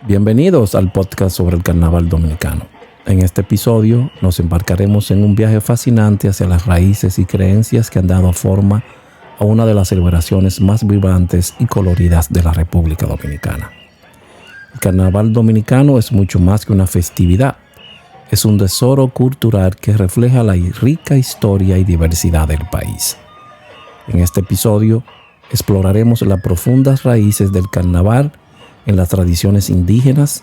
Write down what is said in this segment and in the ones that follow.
Bienvenidos al podcast sobre el carnaval dominicano. En este episodio nos embarcaremos en un viaje fascinante hacia las raíces y creencias que han dado forma a una de las celebraciones más vibrantes y coloridas de la República Dominicana. El carnaval dominicano es mucho más que una festividad. Es un tesoro cultural que refleja la rica historia y diversidad del país. En este episodio exploraremos las profundas raíces del carnaval en las tradiciones indígenas,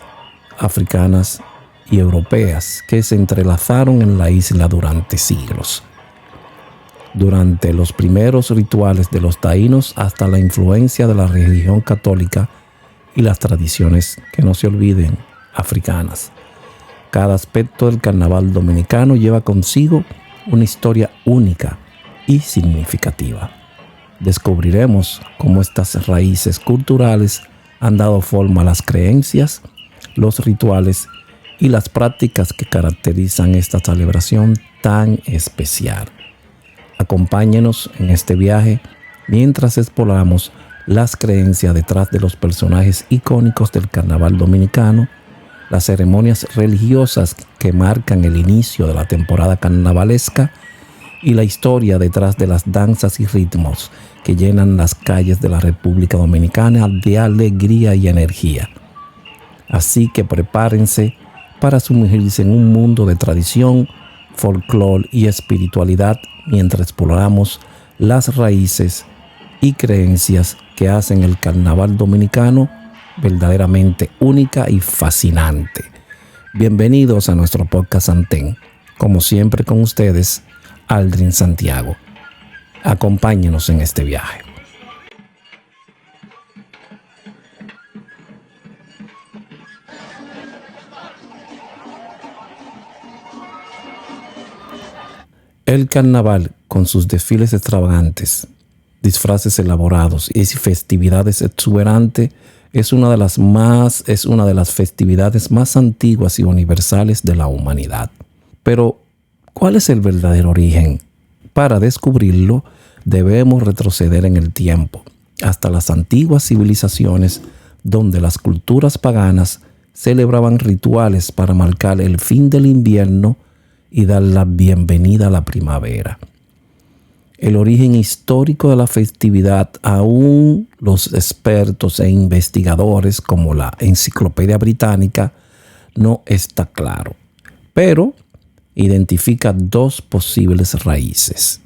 africanas y europeas que se entrelazaron en la isla durante siglos. Durante los primeros rituales de los taínos hasta la influencia de la religión católica y las tradiciones, que no se olviden, africanas. Cada aspecto del carnaval dominicano lleva consigo una historia única y significativa. Descubriremos cómo estas raíces culturales han dado forma a las creencias, los rituales y las prácticas que caracterizan esta celebración tan especial. Acompáñenos en este viaje mientras exploramos las creencias detrás de los personajes icónicos del carnaval dominicano, las ceremonias religiosas que marcan el inicio de la temporada carnavalesca y la historia detrás de las danzas y ritmos que llenan las calles de la República Dominicana de alegría y energía. Así que prepárense para sumergirse en un mundo de tradición, folclore y espiritualidad mientras exploramos las raíces y creencias que hacen el carnaval dominicano verdaderamente única y fascinante. Bienvenidos a nuestro podcast Antén. Como siempre con ustedes, Aldrin Santiago. Acompáñenos en este viaje. El carnaval, con sus desfiles extravagantes, disfraces elaborados y festividades exuberantes, es una de las festividades más antiguas y universales de la humanidad. Pero, ¿cuál es el verdadero origen? Para descubrirlo, debemos retroceder en el tiempo, hasta las antiguas civilizaciones donde las culturas paganas celebraban rituales para marcar el fin del invierno y dar la bienvenida a la primavera. El origen histórico de la festividad, aún los expertos e investigadores como la Enciclopedia Británica, no está claro, pero identifica dos posibles raíces.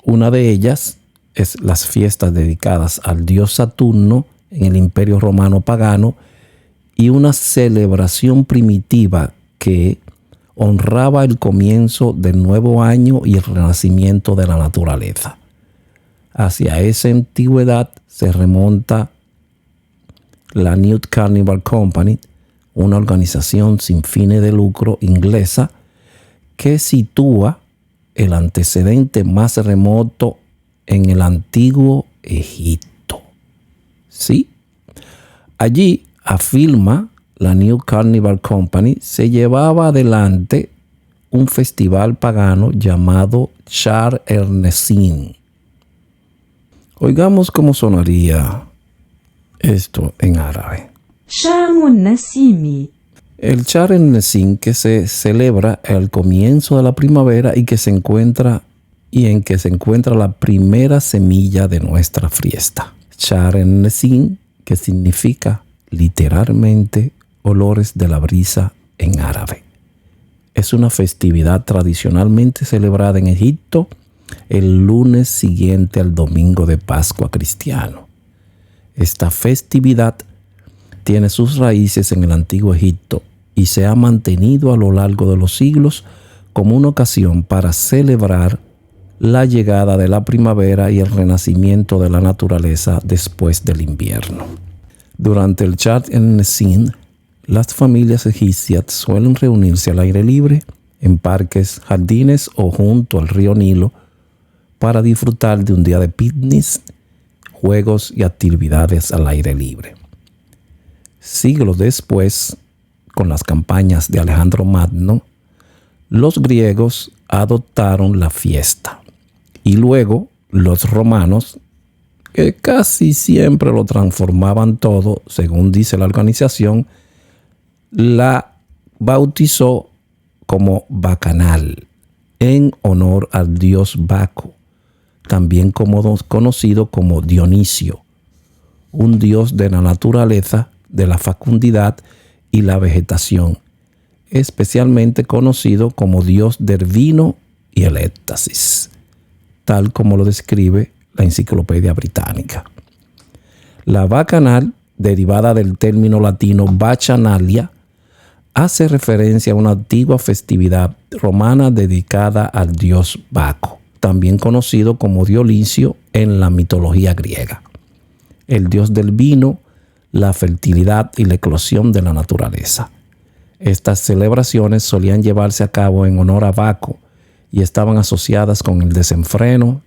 Una de ellas es las fiestas dedicadas al dios Saturno en el Imperio Romano pagano y una celebración primitiva que honraba el comienzo del nuevo año y el renacimiento de la naturaleza. Hacia esa antigüedad se remonta la New Carnival Company, una organización sin fines de lucro inglesa que sitúa el antecedente más remoto en el antiguo Egipto. ¿Sí? Allí, afirma la New Carnival Company, se llevaba adelante un festival pagano llamado Shar el-Nessin. Oigamos cómo sonaría esto en árabe. El Shar el-Nessin, que se celebra al comienzo de la primavera y en que se encuentra la primera semilla de nuestra fiesta. Shar el-Nessin, que significa literalmente olores de la brisa en árabe. Es una festividad tradicionalmente celebrada en Egipto el lunes siguiente al domingo de Pascua cristiano. Esta festividad tiene sus raíces en el antiguo Egipto y se ha mantenido a lo largo de los siglos como una ocasión para celebrar la llegada de la primavera y el renacimiento de la naturaleza después del invierno. Durante el Shar el-Nessin, las familias egipcias suelen reunirse al aire libre, en parques, jardines o junto al río Nilo para disfrutar de un día de picnics, juegos y actividades al aire libre. Siglos después, con las campañas de Alejandro Magno, los griegos adoptaron la fiesta y luego los romanos que casi siempre lo transformaban todo, según dice la organización, la bautizó como Bacanal, en honor al dios Baco, también conocido como Dionisio, un dios de la naturaleza, de la fecundidad y la vegetación, especialmente conocido como dios del vino y el éxtasis, tal como lo describe la Enciclopedia Británica. La Bacanal, derivada del término latino Bacchanalia, hace referencia a una antigua festividad romana dedicada al dios Baco, también conocido como Dionisio en la mitología griega, el dios del vino, la fertilidad y la eclosión de la naturaleza. Estas celebraciones solían llevarse a cabo en honor a Baco y estaban asociadas con el desenfreno,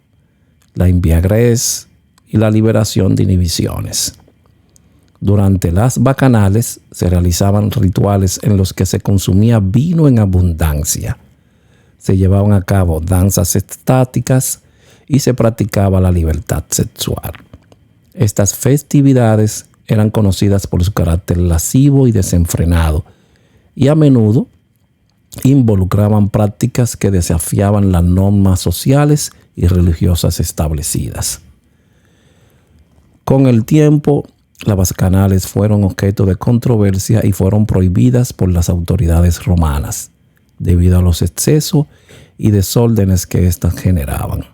la embriaguez y la liberación de inhibiciones. Durante las bacanales se realizaban rituales en los que se consumía vino en abundancia. Se llevaban a cabo danzas extáticas y se practicaba la libertad sexual. Estas festividades eran conocidas por su carácter lascivo y desenfrenado y a menudo involucraban prácticas que desafiaban las normas sociales y religiosas establecidas. Con el tiempo, las bacanales fueron objeto de controversia y fueron prohibidas por las autoridades romanas, debido a los excesos y desórdenes que éstas generaban.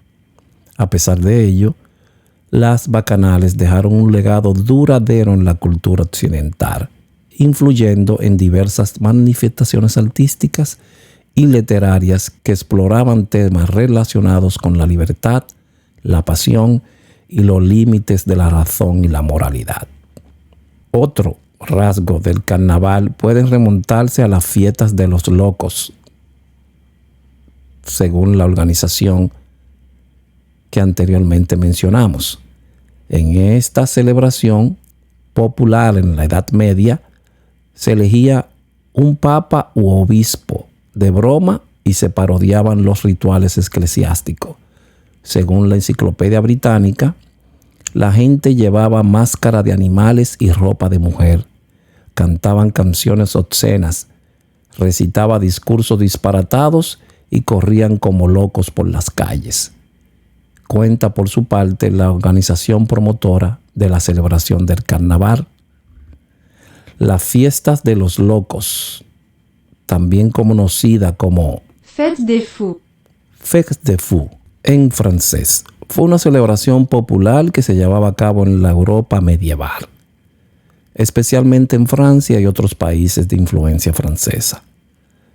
A pesar de ello, las bacanales dejaron un legado duradero en la cultura occidental, influyendo en diversas manifestaciones artísticas y literarias que exploraban temas relacionados con la libertad, la pasión y los límites de la razón y la moralidad. Otro rasgo del carnaval puede remontarse a las fiestas de los locos, según la organización que anteriormente mencionamos. En esta celebración popular en la Edad Media, se elegía un papa u obispo de broma y se parodiaban los rituales eclesiásticos. Según la Enciclopedia Británica, la gente llevaba máscara de animales y ropa de mujer, cantaban canciones obscenas, recitaban discursos disparatados y corrían como locos por las calles. Cuenta por su parte la organización promotora de la celebración del carnaval. Las fiestas de los locos, también conocida como Fête des Fous. Fête des Fous en francés, fue una celebración popular que se llevaba a cabo en la Europa medieval, especialmente en Francia y otros países de influencia francesa.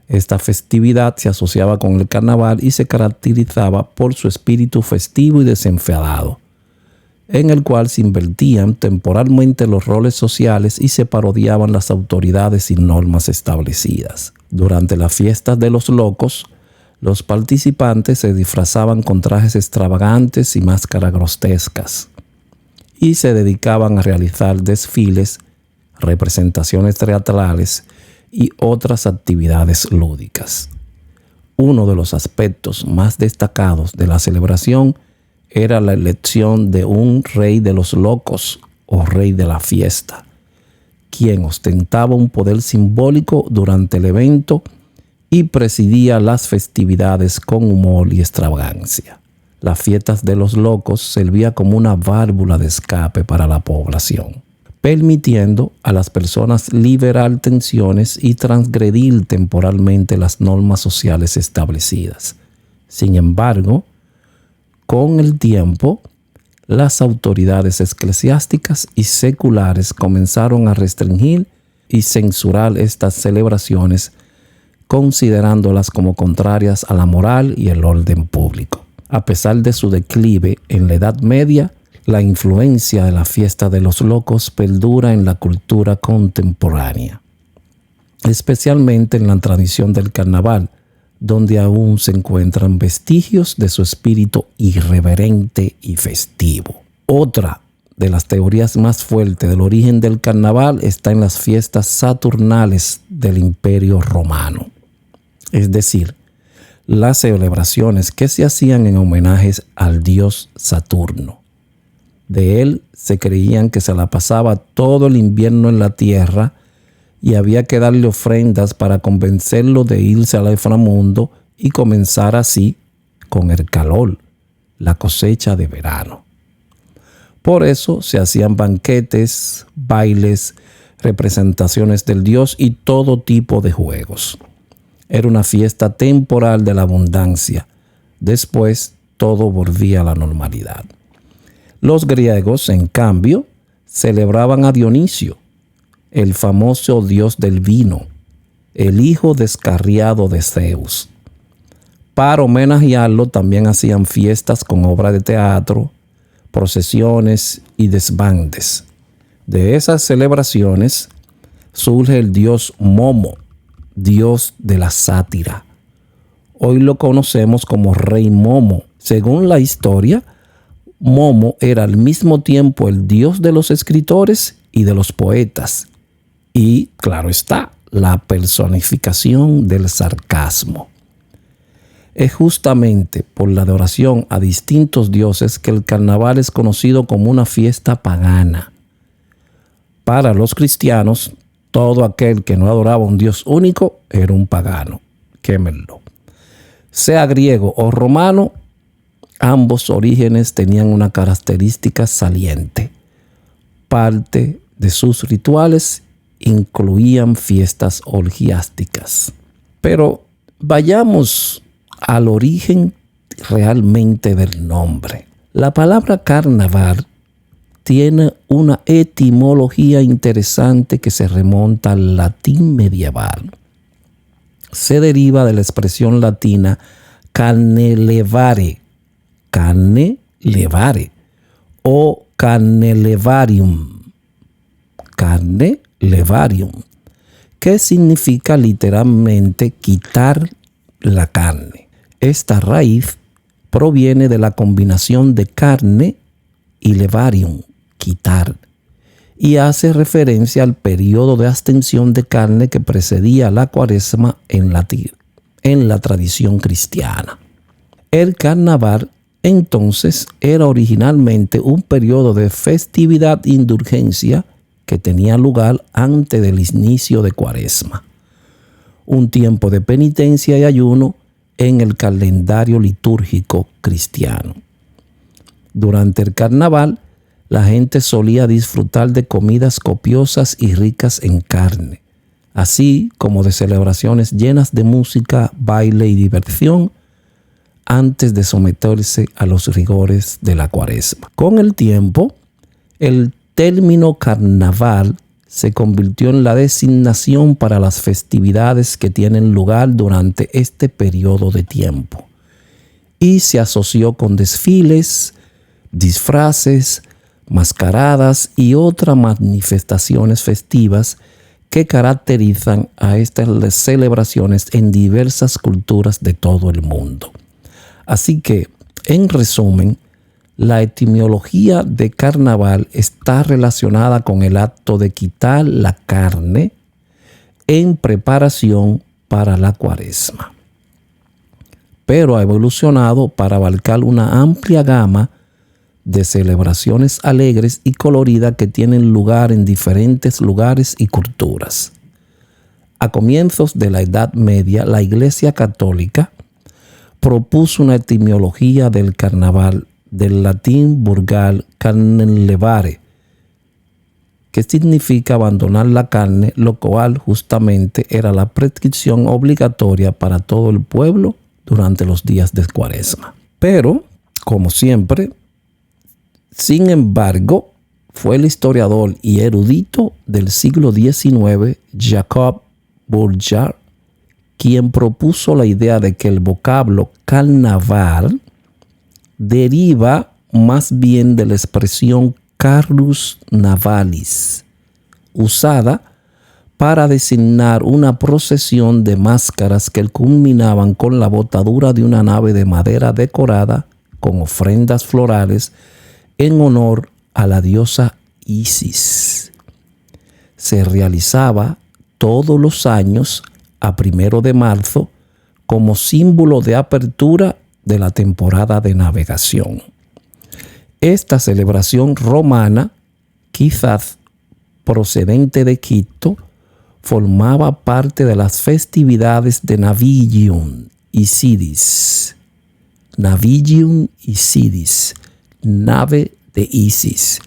Esta festividad se asociaba con el carnaval y se caracterizaba por su espíritu festivo y desenfadado, en el cual se invertían temporalmente los roles sociales y se parodiaban las autoridades y normas establecidas. Durante las fiestas de los locos, los participantes se disfrazaban con trajes extravagantes y máscaras grotescas y se dedicaban a realizar desfiles, representaciones teatrales y otras actividades lúdicas. Uno de los aspectos más destacados de la celebración era la elección de un rey de los locos o rey de la fiesta, quien ostentaba un poder simbólico durante el evento y presidía las festividades con humor y extravagancia. Las fiestas de los locos servían como una válvula de escape para la población, permitiendo a las personas liberar tensiones y transgredir temporalmente las normas sociales establecidas. Sin embargo, con el tiempo, las autoridades eclesiásticas y seculares comenzaron a restringir y censurar estas celebraciones, considerándolas como contrarias a la moral y el orden público. A pesar de su declive en la Edad Media, la influencia de la fiesta de los locos perdura en la cultura contemporánea, especialmente en la tradición del carnaval, donde aún se encuentran vestigios de su espíritu irreverente y festivo. Otra de las teorías más fuertes del origen del carnaval está en las fiestas saturnales del Imperio Romano, es decir, las celebraciones que se hacían en homenajes al dios Saturno. De él se creían que se la pasaba todo el invierno en la tierra y había que darle ofrendas para convencerlo de irse al inframundo y comenzar así con el calor, la cosecha de verano. Por eso se hacían banquetes, bailes, representaciones del dios y todo tipo de juegos. Era una fiesta temporal de la abundancia. Después todo volvía a la normalidad. Los griegos, en cambio, celebraban a Dionisio, el famoso dios del vino, el hijo descarriado de Zeus. Para homenajearlo también hacían fiestas con obras de teatro, procesiones y desbandes. De esas celebraciones surge el dios Momo, dios de la sátira. Hoy lo conocemos como Rey Momo. Según la historia, Momo era al mismo tiempo el dios de los escritores y de los poetas. Y, claro está, la personificación del sarcasmo. Es justamente por la adoración a distintos dioses que el carnaval es conocido como una fiesta pagana. Para los cristianos, todo aquel que no adoraba a un dios único era un pagano. Quémenlo. Sea griego o romano, ambos orígenes tenían una característica saliente. Parte de sus rituales incluían fiestas orgiásticas. Pero vayamos al origen realmente del nombre. La palabra carnaval tiene una etimología interesante que se remonta al latín medieval. Se deriva de la expresión latina carnelevare o carnelevarium, que significa literalmente quitar la carne. Esta raíz proviene de la combinación de carne y levarium, quitar, y hace referencia al periodo de abstención de carne que precedía la Cuaresma en la tradición cristiana. El carnaval entonces era originalmente un periodo de festividad e indulgencia que tenía lugar antes del inicio de Cuaresma, un tiempo de penitencia y ayuno en el calendario litúrgico cristiano. Durante el carnaval, la gente solía disfrutar de comidas copiosas y ricas en carne, así como de celebraciones llenas de música, baile y diversión antes de someterse a los rigores de la Cuaresma. Con el tiempo, el término carnaval se convirtió en la designación para las festividades que tienen lugar durante este periodo de tiempo y se asoció con desfiles, disfraces, mascaradas y otras manifestaciones festivas que caracterizan a estas celebraciones en diversas culturas de todo el mundo. Así que, en resumen, la etimología de carnaval está relacionada con el acto de quitar la carne en preparación para la Cuaresma, pero ha evolucionado para abarcar una amplia gama de celebraciones alegres y coloridas que tienen lugar en diferentes lugares y culturas. A comienzos de la Edad Media, la Iglesia Católica propuso una etimología del carnaval del latín vulgar carnelevare, que significa abandonar la carne, lo cual justamente era la prescripción obligatoria para todo el pueblo durante los días de Cuaresma. Pero, como siempre, sin embargo, fue el historiador y erudito del siglo XIX, Jacob Bourgeat, quien propuso la idea de que el vocablo carnaval deriva más bien de la expresión carrus navalis, usada para designar una procesión de máscaras que culminaban con la botadura de una nave de madera decorada con ofrendas florales en honor a la diosa Isis. Se realizaba todos los años a 1 de marzo como símbolo de apertura de la temporada de navegación. Esta celebración romana, quizás procedente de Egipto, formaba parte de las festividades de Navigium Isidis. Navigium Isidis, nave de Isis,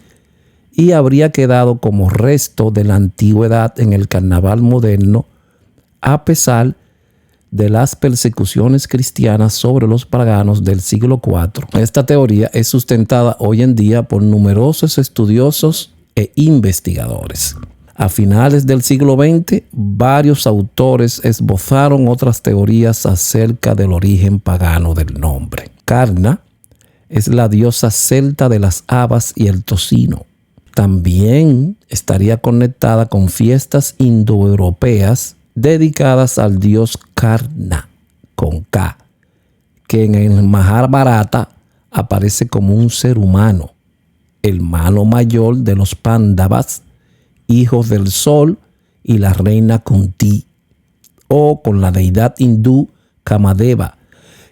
y habría quedado como resto de la antigüedad en el carnaval moderno, a pesar de las persecuciones cristianas sobre los paganos del siglo IV. Esta teoría es sustentada hoy en día por numerosos estudiosos e investigadores. A finales del siglo XX, varios autores esbozaron otras teorías acerca del origen pagano del nombre. Carna es la diosa celta de las habas y el tocino. También estaría conectada con fiestas indoeuropeas dedicadas al dios Karna, con K, que en el Mahabharata aparece como un ser humano, el hermano mayor de los Pándavas, hijos del sol, y la reina Kunti, o con la deidad hindú Kamadeva,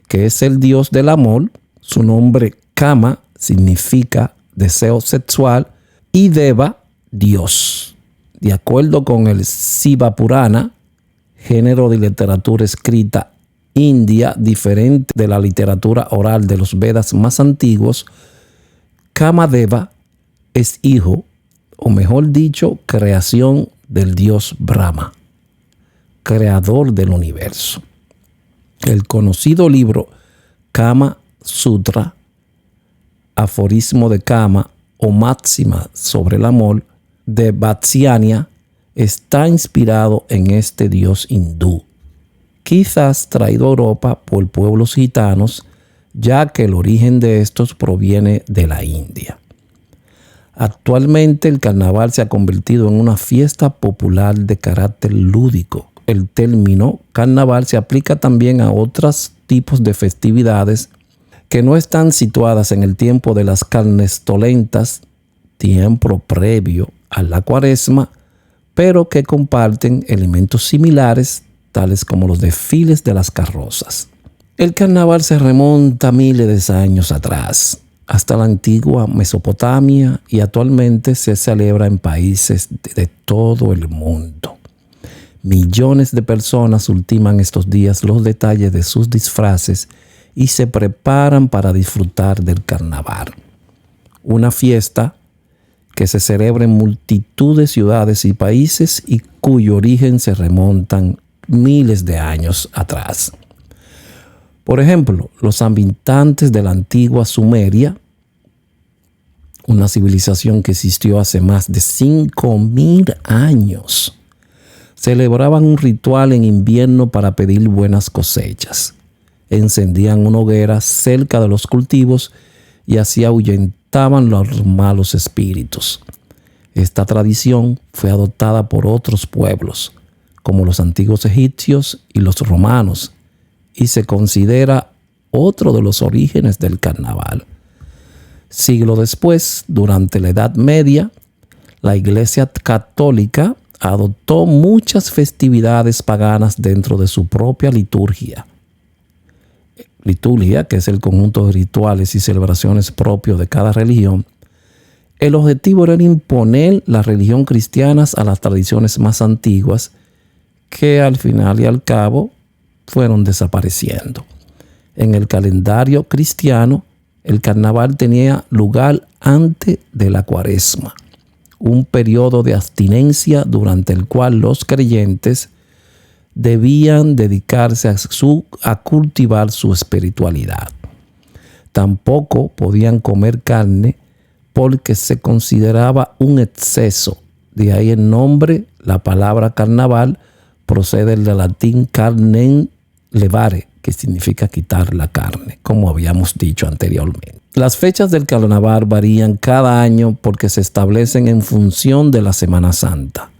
que es el dios del amor. Su nombre Kama significa deseo sexual y Deva, dios. De acuerdo con el Shiva Purana, género de literatura escrita india diferente de la literatura oral de los Vedas más antiguos, Kamadeva es hijo, o mejor dicho, creación del dios Brahma, creador del universo. El conocido libro Kama Sutra, aforismo de Kama o máxima sobre el amor, de Vatsyayana, está inspirado en este dios hindú, quizás traído a Europa por pueblos gitanos, ya que el origen de estos proviene de la India. Actualmente el carnaval se ha convertido en una fiesta popular de carácter lúdico. El término carnaval se aplica también a otros tipos de festividades que no están situadas en el tiempo de las carnestolentas, tiempo previo a la Cuaresma, pero que comparten elementos similares, tales como los desfiles de las carrozas. El carnaval se remonta miles de años atrás, hasta la antigua Mesopotamia, y actualmente se celebra en países de todo el mundo. Millones de personas ultiman estos días los detalles de sus disfraces y se preparan para disfrutar del carnaval. Una fiesta que se celebra en multitud de ciudades y países y cuyo origen se remontan miles de años atrás. Por ejemplo, los habitantes de la antigua Sumeria, una civilización que existió hace más de 5.000 años, celebraban un ritual en invierno para pedir buenas cosechas. Encendían una hoguera cerca de los cultivos y así ahuyentaban los malos espíritus. Esta tradición fue adoptada por otros pueblos, como los antiguos egipcios y los romanos, y se considera otro de los orígenes del carnaval. Siglo después, durante la Edad Media, la Iglesia Católica adoptó muchas festividades paganas dentro de su propia liturgia. Liturgia, que es el conjunto de rituales y celebraciones propios de cada religión. El objetivo era imponer la religión cristiana a las tradiciones más antiguas, que al final y al cabo fueron desapareciendo. En el calendario cristiano, el carnaval tenía lugar antes de la Cuaresma, un periodo de abstinencia durante el cual los creyentes debían dedicarse a cultivar su espiritualidad. Tampoco podían comer carne porque se consideraba un exceso. De ahí el nombre, la palabra carnaval procede del latín carnem levare, que significa quitar la carne, como habíamos dicho anteriormente. Las fechas del carnaval varían cada año porque se establecen en función de la Semana Santa,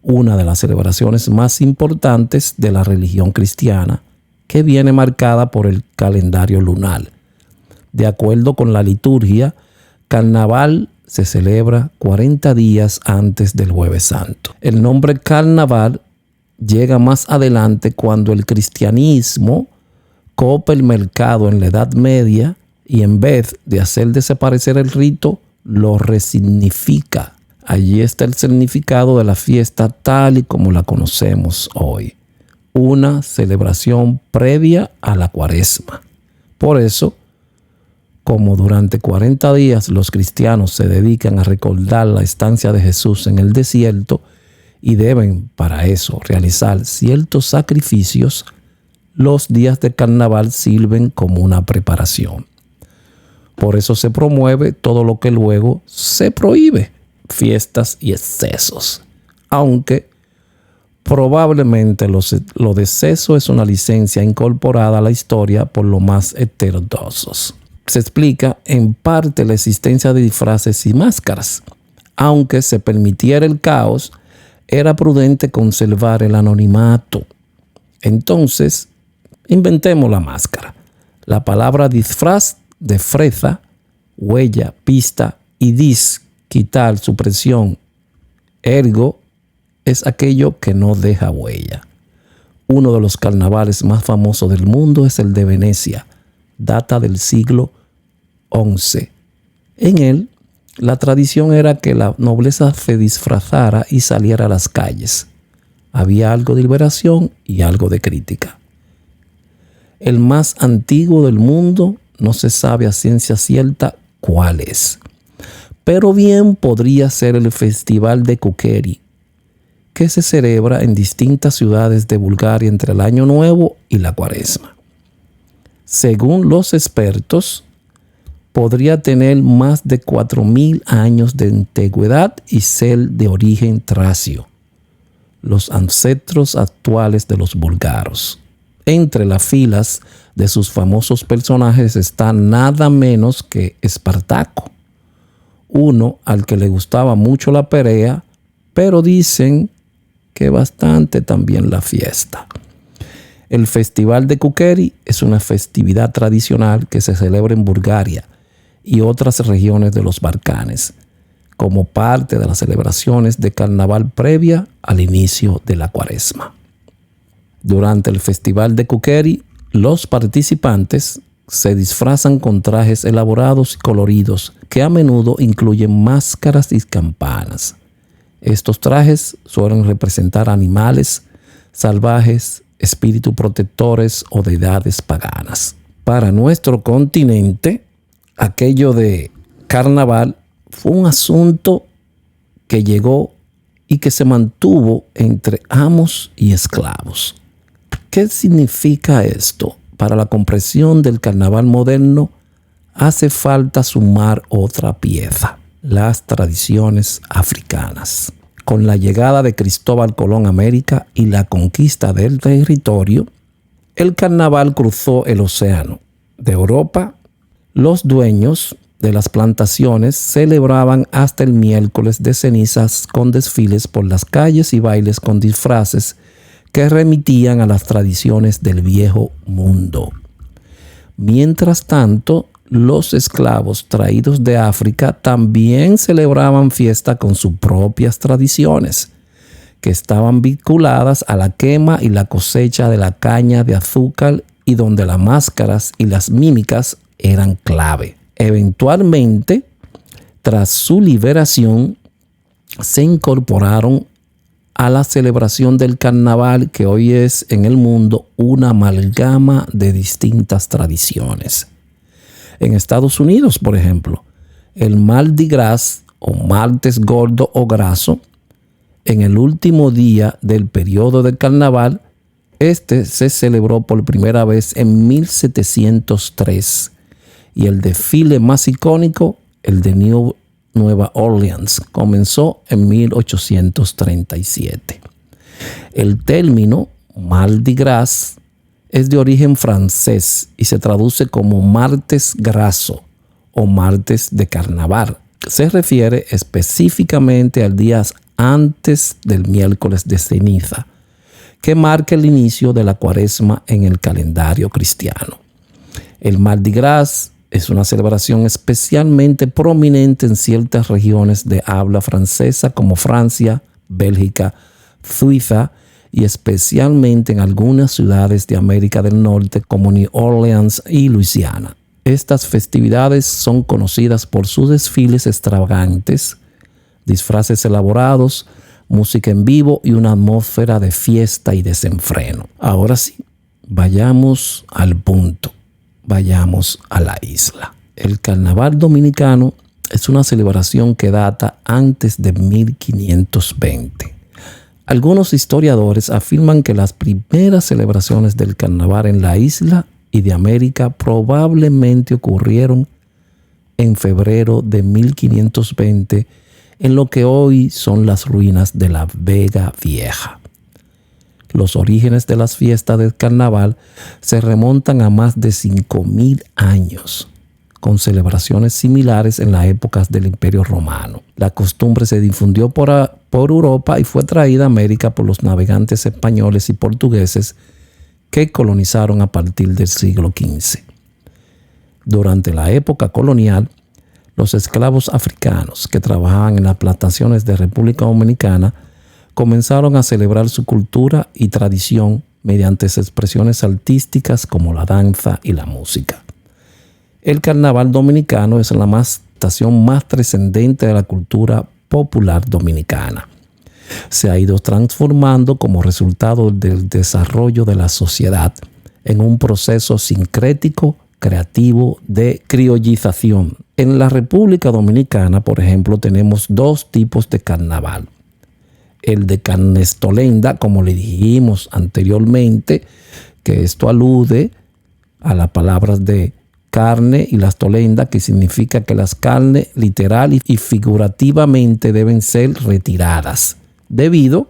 una de las celebraciones más importantes de la religión cristiana, que viene marcada por el calendario lunar. De acuerdo con la liturgia, carnaval se celebra 40 días antes del Jueves Santo. El nombre carnaval llega más adelante cuando el cristianismo copa el mercado en la Edad Media y en vez de hacer desaparecer el rito, lo resignifica. Allí está el significado de la fiesta tal y como la conocemos hoy. Una celebración previa a la Cuaresma. Por eso, como durante 40 días los cristianos se dedican a recordar la estancia de Jesús en el desierto y deben para eso realizar ciertos sacrificios, los días de carnaval sirven como una preparación. Por eso se promueve todo lo que luego se prohíbe, fiestas y excesos. Aunque probablemente lo de exceso es una licencia incorporada a la historia por los más heterodoxos. Se explica en parte la existencia de disfraces y máscaras. Aunque se permitiera el caos, era prudente conservar el anonimato. Entonces, inventemos la máscara. La palabra disfraz de freza, huella, pista y dis, quitar, supresión, ergo, es aquello que no deja huella. Uno de los carnavales más famosos del mundo es el de Venecia, data del siglo XI. En él, la tradición era que la nobleza se disfrazara y saliera a las calles. Había algo de liberación y algo de crítica. El más antiguo del mundo no se sabe a ciencia cierta cuál es, pero bien podría ser el Festival de Kukeri, que se celebra en distintas ciudades de Bulgaria entre el Año Nuevo y la Cuaresma. Según los expertos, podría tener más de 4.000 años de antigüedad y ser de origen tracio, los ancestros actuales de los búlgaros. Entre las filas de sus famosos personajes está nada menos que Espartaco, uno al que le gustaba mucho la pelea, pero dicen que bastante también la fiesta. El Festival de Kukeri es una festividad tradicional que se celebra en Bulgaria y otras regiones de los Balcanes, como parte de las celebraciones de carnaval previa al inicio de la Cuaresma. Durante el Festival de Kukeri, los participantes se disfrazan con trajes elaborados y coloridos que a menudo incluyen máscaras y campanas. Estos trajes suelen representar animales salvajes, espíritus protectores o deidades paganas. Para nuestro continente, aquello de carnaval fue un asunto que llegó y que se mantuvo entre amos y esclavos. ¿Qué significa esto? Para la comprensión del carnaval moderno hace falta sumar otra pieza: las tradiciones africanas. Con la llegada de Cristóbal Colón a América y la conquista del territorio, el carnaval cruzó el océano. De Europa, los dueños de las plantaciones celebraban hasta el miércoles de cenizas con desfiles por las calles y bailes con disfraces que remitían a las tradiciones del viejo mundo. Mientras tanto, los esclavos traídos de África también celebraban fiesta con sus propias tradiciones, que estaban vinculadas a la quema y la cosecha de la caña de azúcar y donde las máscaras y las mímicas eran clave. Eventualmente, tras su liberación, se incorporaron a la celebración del carnaval, que hoy es en el mundo una amalgama de distintas tradiciones. En Estados Unidos, por ejemplo, el Mardi Gras o martes gordo o graso, en el último día del periodo del carnaval, se celebró por primera vez en 1703 y el desfile más icónico, el de Nueva Orleans, comenzó en 1837. El término Mardi Gras es de origen francés y se traduce como martes graso o martes de carnaval. Se refiere específicamente al día antes del miércoles de ceniza, que marca el inicio de la Cuaresma en el calendario cristiano. El Mardi Gras es una celebración especialmente prominente en ciertas regiones de habla francesa como Francia, Bélgica, Suiza y especialmente en algunas ciudades de América del Norte como New Orleans y Luisiana. Estas festividades son conocidas por sus desfiles extravagantes, disfraces elaborados, música en vivo y una atmósfera de fiesta y desenfreno. Ahora sí, vayamos al punto, vayamos a la isla. El Carnaval Dominicano es una celebración que data antes de 1520. Algunos historiadores afirman que las primeras celebraciones del carnaval en la isla y de América probablemente ocurrieron en febrero de 1520 en lo que hoy son las ruinas de la Vega Vieja. Los orígenes de las fiestas del carnaval se remontan a más de 5.000 años, con celebraciones similares en las épocas del Imperio Romano. La costumbre se difundió por Europa y fue traída a América por los navegantes españoles y portugueses que colonizaron a partir del siglo XV. Durante la época colonial, los esclavos africanos que trabajaban en las plantaciones de República Dominicana comenzaron a celebrar su cultura y tradición mediante expresiones artísticas como la danza y la música. El carnaval dominicano es la manifestación más trascendente de la cultura popular dominicana. Se ha ido transformando como resultado del desarrollo de la sociedad en un proceso sincrético, creativo de criollización. En la República Dominicana, por ejemplo, tenemos dos tipos de carnaval. El de Carnestolenda, como le dijimos anteriormente, que esto alude a las palabras de carne y las tolendas, que significa que las carnes literal y figurativamente deben ser retiradas, debido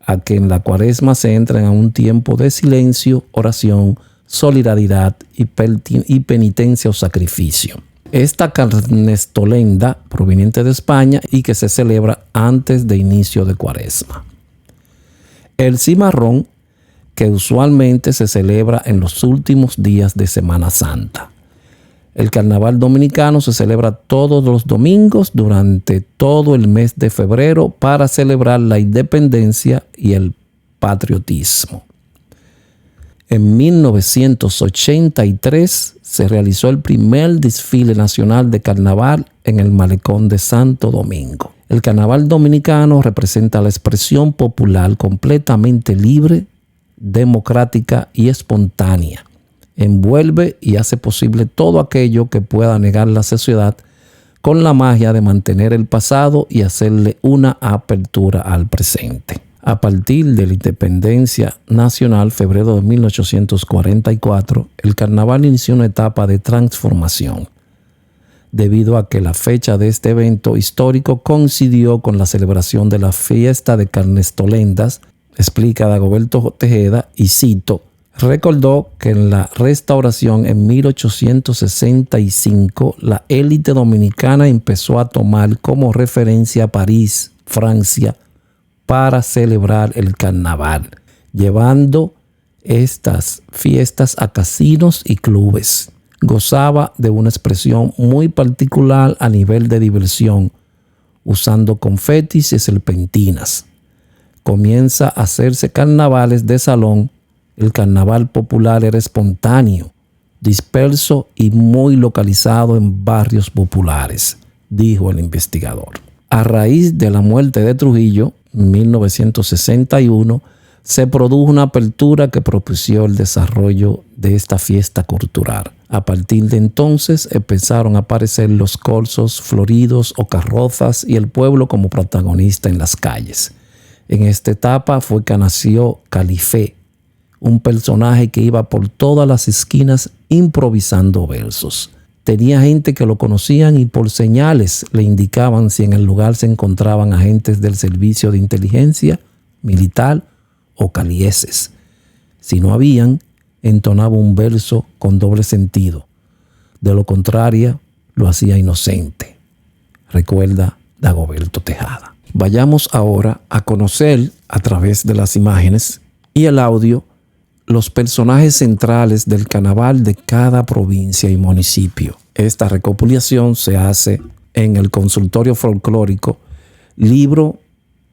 a que en la cuaresma se entra en un tiempo de silencio, oración, solidaridad y penitencia o sacrificio. Esta Carnestolenda, proveniente de España y que se celebra antes de inicio de cuaresma. El cimarrón, que usualmente se celebra en los últimos días de Semana Santa. El carnaval dominicano se celebra todos los domingos durante todo el mes de febrero para celebrar la independencia y el patriotismo. En 1983 se realizó el primer desfile nacional de carnaval en el Malecón de Santo Domingo. El carnaval dominicano representa la expresión popular completamente libre, democrática y espontánea. Envuelve y hace posible todo aquello que pueda negar la sociedad con la magia de mantener el pasado y hacerle una apertura al presente. A partir de la independencia nacional, febrero de 1844, el carnaval inició una etapa de transformación, debido a que la fecha de este evento histórico coincidió con la celebración de la fiesta de Carnestolendas, explica Dagoberto Tejeda, y cito, recordó que en la Restauración en 1865 la élite dominicana empezó a tomar como referencia a París, Francia, para celebrar el carnaval, llevando estas fiestas a casinos y clubes. Gozaba de una expresión muy particular a nivel de diversión, usando confetis y serpentinas. Comienza a hacerse carnavales de salón. El carnaval popular era espontáneo, disperso y muy localizado en barrios populares, dijo el investigador. A raíz de la muerte de Trujillo, en 1961, se produjo una apertura que propició el desarrollo de esta fiesta cultural. A partir de entonces empezaron a aparecer los corzos floridos o carrozas y el pueblo como protagonista en las calles. En esta etapa fue que nació Califé, un personaje que iba por todas las esquinas improvisando versos. Tenía gente que lo conocían y por señales le indicaban si en el lugar se encontraban agentes del servicio de inteligencia, militar o calieses. Si no habían, entonaba un verso con doble sentido. De lo contrario, lo hacía inocente. Recuerda Dagoberto Tejada. Vayamos ahora a conocer a través de las imágenes y el audio los personajes centrales del carnaval de cada provincia y municipio. Esta recopilación se hace en el Consultorio Folclórico, libro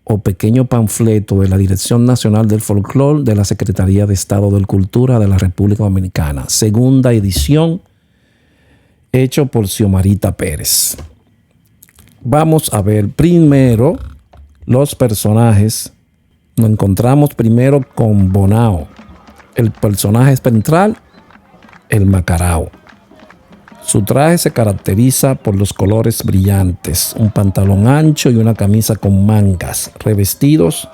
o pequeño panfleto de la Dirección Nacional del Folclore de la Secretaría de Estado de Cultura de la República Dominicana, segunda edición, hecho por Xiomarita Pérez. Vamos a ver primero los personajes. Nos encontramos primero con Bonao, el personaje central, el Macarao. Su traje se caracteriza por los colores brillantes, un pantalón ancho y una camisa con mangas, revestidos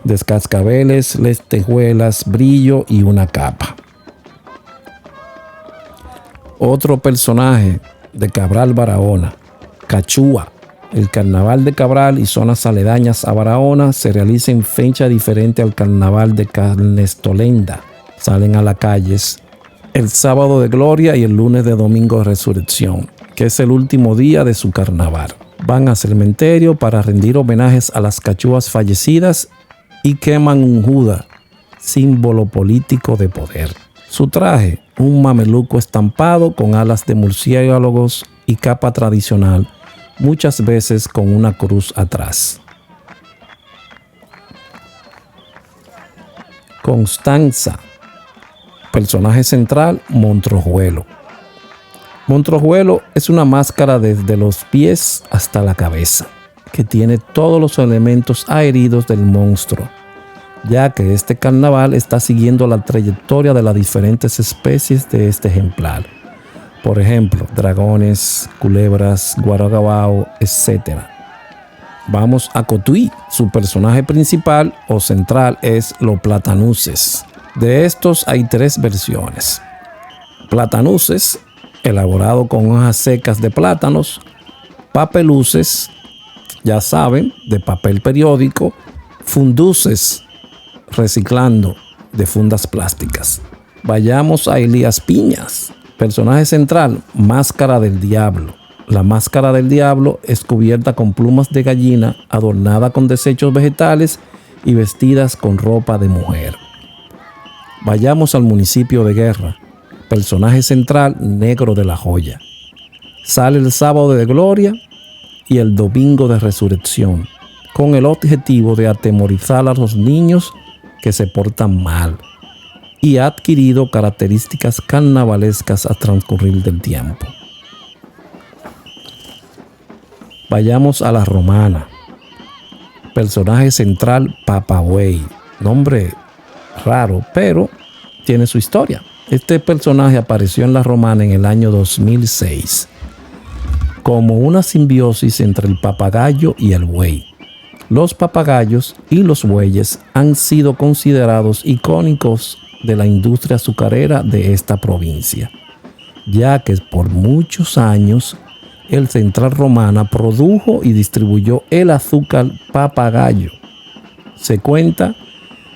de cascabeles, lentejuelas, brillo y una capa. Otro personaje de Cabral Barahona, Cachúa. El carnaval de Cabral y zonas aledañas a Barahona se realiza en fecha diferente al carnaval de Carnestolenda. Salen a las calles el sábado de Gloria y el lunes de Domingo de Resurrección, que es el último día de su carnaval. Van al cementerio para rendir homenajes a las cachúas fallecidas y queman un juda, símbolo político de poder. Su traje, un mameluco estampado con alas de murciélagos y capa tradicional, muchas veces con una cruz atrás. Constanza. Personaje central, Montrojuelo. Montrojuelo es una máscara desde los pies hasta la cabeza, que tiene todos los elementos aéridos del monstruo, ya que este carnaval está siguiendo la trayectoria de las diferentes especies de este ejemplar. Por ejemplo, dragones, culebras, guaragabao, etc. Vamos a Cotuí. Su personaje principal o central es los platanuces. De estos hay 3 versiones. Platanuces, elaborado con hojas secas de plátanos. Papeluces, ya saben, de papel periódico. Funduces, reciclando de fundas plásticas. Vayamos a Elías Piñas. Personaje central, Máscara del Diablo. La máscara del diablo es cubierta con plumas de gallina, adornada con desechos vegetales y vestidas con ropa de mujer. Vayamos al municipio de Guerra. Personaje central, Negro de la Joya. Sale el sábado de Gloria y el domingo de Resurrección, con el objetivo de atemorizar a los niños que se portan mal, y ha adquirido características carnavalescas a transcurrir del tiempo. Vayamos a la Romana. Personaje central, Papagüey. Nombre raro, pero tiene su historia. Este personaje apareció en la Romana en el año 2006 como una simbiosis entre el papagayo y el buey. Los papagayos y los bueyes han sido considerados icónicos de la industria azucarera de esta provincia, ya que por muchos años el Central Romana produjo y distribuyó el azúcar papagayo. Se cuenta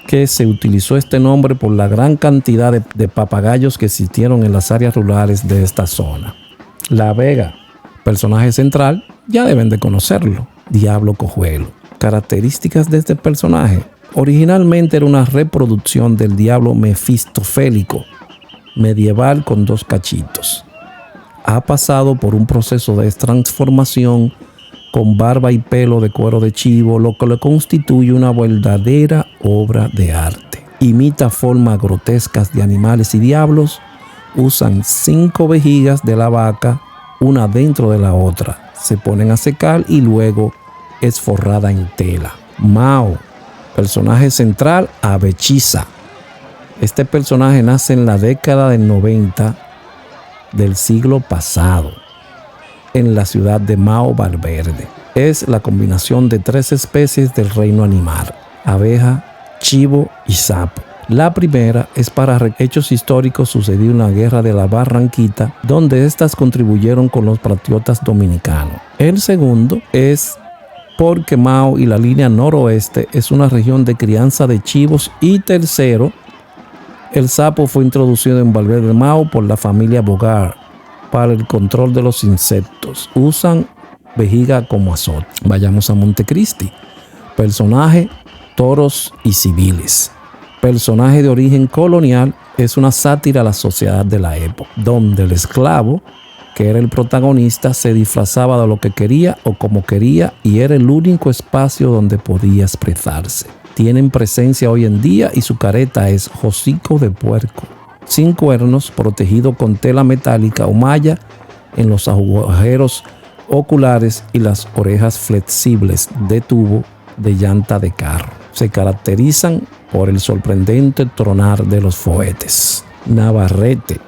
que se utilizó este nombre por la gran cantidad de papagayos que existieron en las áreas rurales de esta zona. La Vega, personaje central, ya deben de conocerlo, Diablo Cojuelo. Características de este personaje. Originalmente era una reproducción del diablo mefistofélico, medieval con 2 cachitos. Ha pasado por un proceso de transformación con barba y pelo de cuero de chivo, lo que le constituye una verdadera obra de arte. Imita formas grotescas de animales y diablos. Usan 5 vejigas de la vaca, una dentro de la otra. Se ponen a secar y luego es forrada en tela. Mao, personaje central, Avechiza. Este personaje nace en la década del 90 del siglo pasado, en la ciudad de Mao Valverde. Es la combinación de 3 especies del reino animal: abeja, chivo y sapo. La primera es para hechos históricos sucedidos en la guerra de la Barranquita, donde estas contribuyeron con los patriotas dominicanos. El segundo es porque Mao y la línea noroeste es una región de crianza de chivos. Y tercero, el sapo fue introducido en Valverde Mao por la familia Bogar para el control de los insectos. Usan vejiga como azote. Vayamos a Montecristi. Personaje, toros y civiles. Personaje de origen colonial, es una sátira a la sociedad de la época, donde el esclavo, que era el protagonista, se disfrazaba de lo que quería o como quería y era el único espacio donde podía expresarse. Tienen presencia hoy en día y su careta es hocico de puerco, sin cuernos, protegido con tela metálica o malla en los agujeros oculares y las orejas flexibles de tubo de llanta de carro. Se caracterizan por el sorprendente tronar de los fuetes. Navarrete,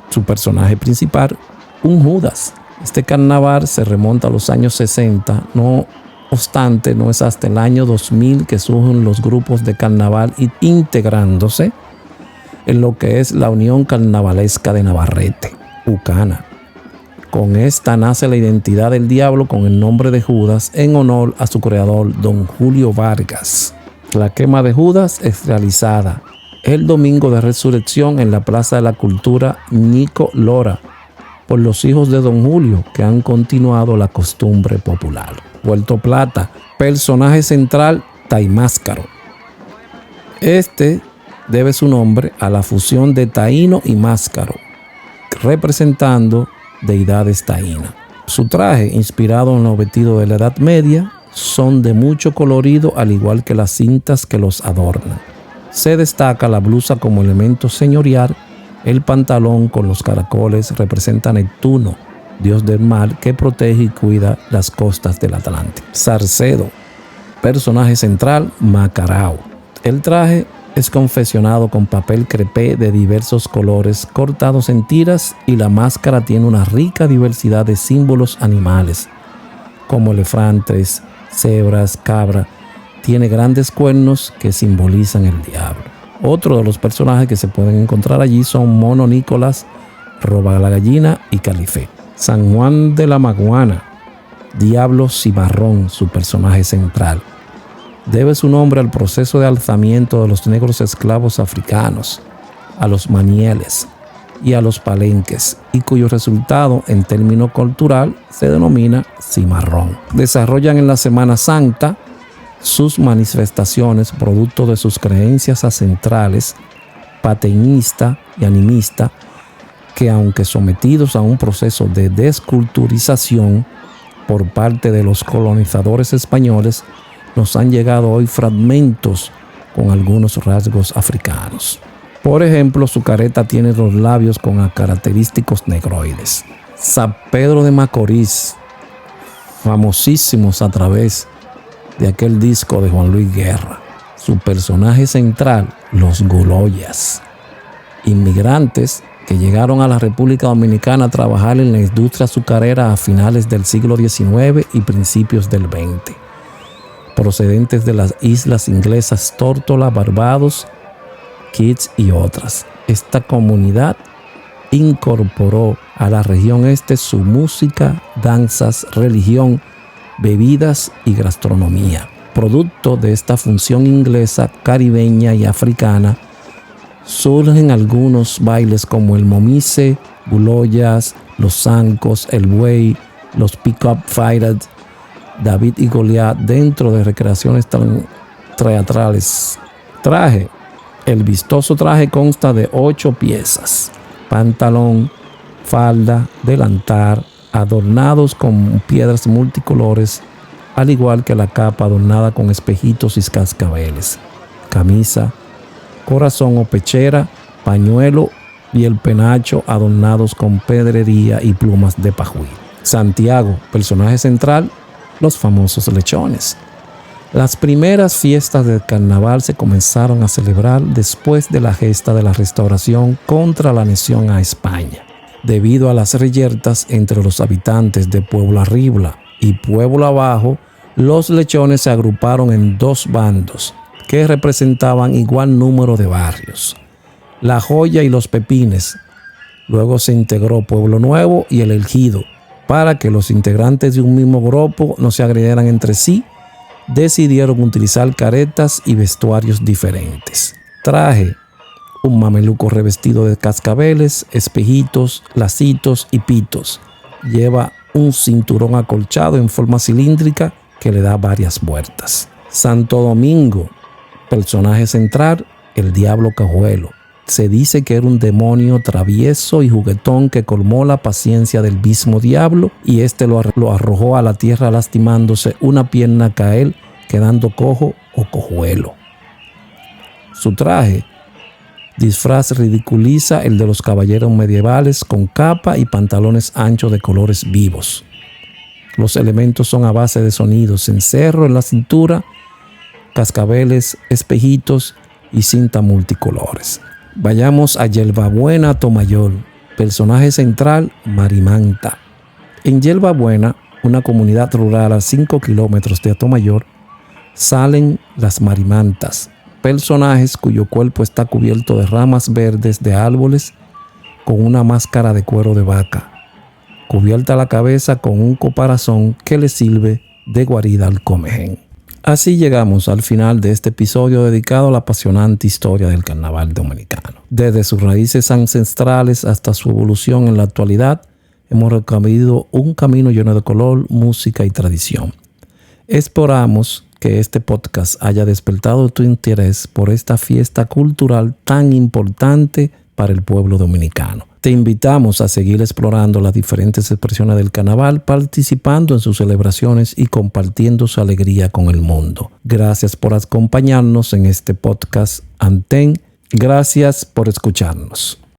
su personaje principal, un Judas. Este carnaval se remonta a los años 60, no obstante, no es hasta el año 2000 que surgen los grupos de carnaval integrándose en lo que es la Unión Carnavalesca de Navarrete, UCANA. Con esta nace la identidad del diablo con el nombre de Judas en honor a su creador, don Julio Vargas. La quema de Judas es realizada el domingo de resurrección en la Plaza de la Cultura Nico Lora por los hijos de don Julio, que han continuado la costumbre popular. Puerto Plata, personaje central, Taimáscaro. Este debe su nombre a la fusión de taíno y máscaro, representando deidades taínas. Su traje, inspirado en los vestidos de la Edad Media, son de mucho colorido, al igual que las cintas que los adornan. Se destaca la blusa como elemento señorial. El pantalón con los caracoles representa a Neptuno, dios del mar que protege y cuida las costas del Atlántico. Salcedo, personaje central, Macarao. El traje es confeccionado con papel crepé de diversos colores cortados en tiras, y la máscara tiene una rica diversidad de símbolos animales como elefantes, cebras, cabra. Tiene grandes cuernos que simbolizan el diablo. Otro de los personajes que se pueden encontrar allí son Mono Nicolás, Roba la Gallina y Califé. San Juan de la Maguana, Diablo Cimarrón, su personaje central. Debe su nombre al proceso de alzamiento de los negros esclavos africanos, a los manieles y a los palenques, y cuyo resultado en término cultural se denomina cimarrón. Desarrollan en la Semana Santa sus manifestaciones producto de sus creencias ancestrales pateísta y animista, que aunque sometidos a un proceso de desculturización por parte de los colonizadores españoles, nos han llegado hoy fragmentos con algunos rasgos africanos. Por ejemplo, su careta tiene los labios con característicos negroides. San Pedro de Macorís, famosísimos a través de aquel disco de Juan Luis Guerra. Su personaje central, los Guloyas, inmigrantes que llegaron a la República Dominicana a trabajar en la industria azucarera a finales del siglo XIX y principios del XX, procedentes de las islas inglesas Tórtola, Barbados, Kitts y otras. Esta comunidad incorporó a la región este su música, danzas, religión, bebidas y gastronomía. Producto de esta función inglesa, caribeña y africana, surgen algunos bailes como el momise, guloyas, los zancos, el buey, los pick-up fighters, David y Goliat, dentro de recreaciones teatrales. Traje. El vistoso traje consta de 8 piezas: pantalón, falda, delantal, adornados con piedras multicolores, al igual que la capa adornada con espejitos y cascabeles, camisa, corazón o pechera, pañuelo y el penacho adornados con pedrería y plumas de pajuí. Santiago, personaje central, los famosos lechones. Las primeras fiestas del carnaval se comenzaron a celebrar después de la gesta de la restauración contra la anexión a España. Debido a las reyertas entre los habitantes de Pueblo Arriba y Pueblo Abajo, los lechones se agruparon en 2 bandos que representaban igual número de barrios: La Joya y Los Pepines. Luego se integró Pueblo Nuevo y El Ejido. Para que los integrantes de un mismo grupo no se agredieran entre sí, decidieron utilizar caretas y vestuarios diferentes. Traje: un mameluco revestido de cascabeles, espejitos, lacitos y pitos. Lleva un cinturón acolchado en forma cilíndrica que le da varias vueltas. Santo Domingo, personaje central, el Diablo Cajuelo. Se dice que era un demonio travieso y juguetón que colmó la paciencia del mismo diablo, y este lo arrojó a la tierra lastimándose una pierna a caer, quedando cojo o cojuelo. Su traje: disfraz ridiculiza el de los caballeros medievales con capa y pantalones anchos de colores vivos. Los elementos son a base de sonidos, cencerro en la cintura, cascabeles, espejitos y cinta multicolores. Vayamos a Yerbabuena, Atomayor. Personaje central, Marimanta. En Yerbabuena, una comunidad rural a 5 kilómetros de Atomayor, salen las marimantas, personajes cuyo cuerpo está cubierto de ramas verdes de árboles con una máscara de cuero de vaca, cubierta la cabeza con un caparazón que le sirve de guarida al comején. Así llegamos al final de este episodio dedicado a la apasionante historia del carnaval dominicano. Desde sus raíces ancestrales hasta su evolución en la actualidad, hemos recorrido un camino lleno de color, música y tradición. Esperamos que este podcast haya despertado tu interés por esta fiesta cultural tan importante para el pueblo dominicano. Te invitamos a seguir explorando las diferentes expresiones del carnaval, participando en sus celebraciones y compartiendo su alegría con el mundo. Gracias por acompañarnos en este podcast Antén. Gracias por escucharnos.